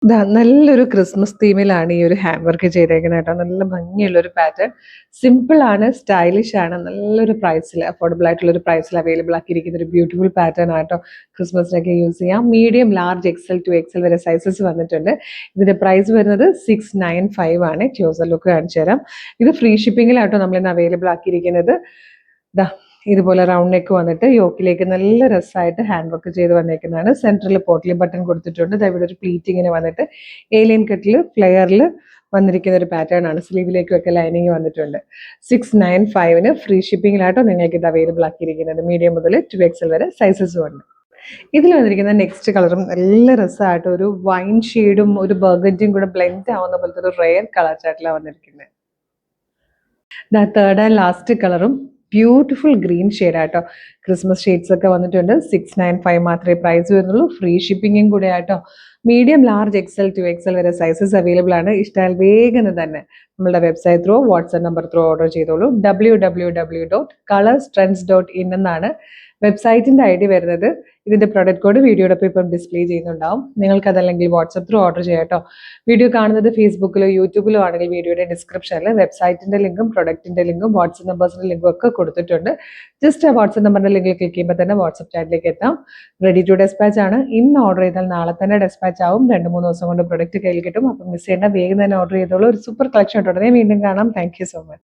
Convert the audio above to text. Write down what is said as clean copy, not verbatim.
നല്ലൊരു ക്രിസ്മസ് തീമിലാണ് ഈ ഒരു ഹാൻഡ് വർക്ക് ചെയ്തേക്കുന്നത് കേട്ടോ. നല്ല ഭംഗിയുള്ളൊരു പാറ്റേൺ. സിമ്പിൾ ആണ്, സ്റ്റൈലിഷ് ആണ്, നല്ലൊരു പ്രൈസിൽ, അഫോർഡബിൾ ആയിട്ടുള്ള ഒരു പ്രൈസിൽ അവൈലബിൾ ആക്കിയിരിക്കുന്ന ഒരു ബ്യൂട്ടിഫുൾ പാറ്റേൺ ആട്ടോ. ക്രിസ്മസിനൊക്കെ യൂസ് ചെയ്യാം. Medium, large, XL to XL വരെ സൈസസ് വന്നിട്ടുണ്ട്. ഇതിന്റെ പ്രൈസ് വരുന്നത് 695 ആണ്. ക്ലോസർ ലുക്ക് കാണിച്ചു തരാം. ഇത് ഫ്രീ ഷിപ്പിംഗിലാട്ടോ നമ്മളിന്ന് അവൈലബിൾ ആക്കിയിരിക്കുന്നത്. ദാ ഇതുപോലെ റൗണ്ട് നെക്ക് വന്നിട്ട് യോക്കിലേക്ക് നല്ല രസമായിട്ട് ഹാൻഡ് വർക്ക് ചെയ്ത് വന്നേക്കുന്നതാണ്. സെൻട്രൽ പോട്ട്ലി ബട്ടൺ കൊടുത്തിട്ടുണ്ട്. ഇവിടെ ഒരു പ്ലീറ്റിങ്ങിന് വന്നിട്ട് ഏലിയൻ കട്ടിൽ ഫ്ലെയറിൽ വന്നിരിക്കുന്ന ഒരു പാറ്റേൺ ആണ്. സ്ലീവിലേക്കും ഒക്കെ ലൈനിങ് വന്നിട്ടുണ്ട്. 695 ഫ്രീ ഷിപ്പിംഗിലായിട്ടോ നിങ്ങൾക്ക് ഇത് അവൈലബിൾ ആക്കിയിരിക്കുന്നത്. മീഡിയം മുതൽ 2XL വരെ സൈസസും ഉണ്ട്. ഇതിൽ വന്നിരിക്കുന്ന നെക്സ്റ്റ് കളറും നല്ല രസമായിട്ട് ഒരു വൈൻ ഷെയ്ഡും ഒരു ബർഗൻഡിയും കൂടെ ബ്ലെൻഡ് ആവുന്ന പോലത്തെ ഒരു റെയർ കളർ ചാർട്ടിലാണ് വന്നിരിക്കുന്നത്. തേർഡ് ആൻഡ് ലാസ്റ്റ് കളറും ബ്യൂട്ടിഫുൾ ഗ്രീൻ ഷെയ്ഡ് ആട്ടോ. ക്രിസ്മസ് ഷെയ്ഡ്സ് ഒക്കെ വന്നിട്ടുണ്ട്. 695 മാത്രമേ പ്രൈസ് വരുന്നുള്ളൂ. ഫ്രീ ഷിപ്പിംഗും കൂടെ ആട്ടോ. Medium, large, XL to XL വരെ സൈസസ് അവൈലബിൾ ആണ്. ഇഷ്ടമായാൽ വേഗം തന്നെ നമ്മളുടെ website through, WhatsApp number through order ചെയ്തോളൂ. www.colorstrends.in എന്നാണ് വെബ്സൈറ്റിന്റെ ID വരുന്നത്. ഇതിന്റെ പ്രൊഡക്റ്റ് കോഡ് വീഡിയോടൊപ്പം ഇപ്പം ഡിസ്പ്ലേ ചെയ്യുന്നുണ്ടാവും. നിങ്ങൾക്ക് അതല്ലെങ്കിൽ വാട്സ്ആപ്പ് ത്രൂ ഓർഡർ ചെയ്യാം കേട്ടോ. വീഡിയോ കാണുന്നത് ഫേസ്ബുക്കിലോ യൂട്യൂബിലോ ആണെങ്കിൽ വീഡിയോയുടെ ഡിസ്ക്രിപ്ഷനിൽ വെബ്സൈറ്റിന്റെ ലിങ്കും പ്രൊഡക്റ്റിന്റെ ലിങ്കും വാട്സ്ആപ്പ് നമ്പേഴ്സിന്റെ ലിങ്കും ഒക്കെ കൊടുത്തിട്ടുണ്ട്. ജസ്റ്റ് ആ വാട്സ്ആപ്പ് നമ്പറിന്റെ ലിങ്കിൽ ക്ലിക്ക് ചെയ്യുമ്പോൾ തന്നെ വാട്സ്ആപ്പ് ചാറ്റിലേക്ക് എത്താം. റെഡി ടു ഡെസ്പാച്ച് ആണ്. ഇന്ന് ഓർഡർ ചെയ്താൽ നാളെ തന്നെ ഡെസ്പാച്ച് ആവും. 2-3 ദിവസം കൊണ്ട് പ്രൊഡക്റ്റ് കയ്യിൽ കിട്ടും. അപ്പം മിസ് ചെയ്യേണ്ട, വേഗം തന്നെ ഓർഡർ ചെയ്തോളൂ. ഒരു സൂപ്പർ കളക്ഷൻ ഉടനെ വീണ്ടും കാണാം. Thank you so much.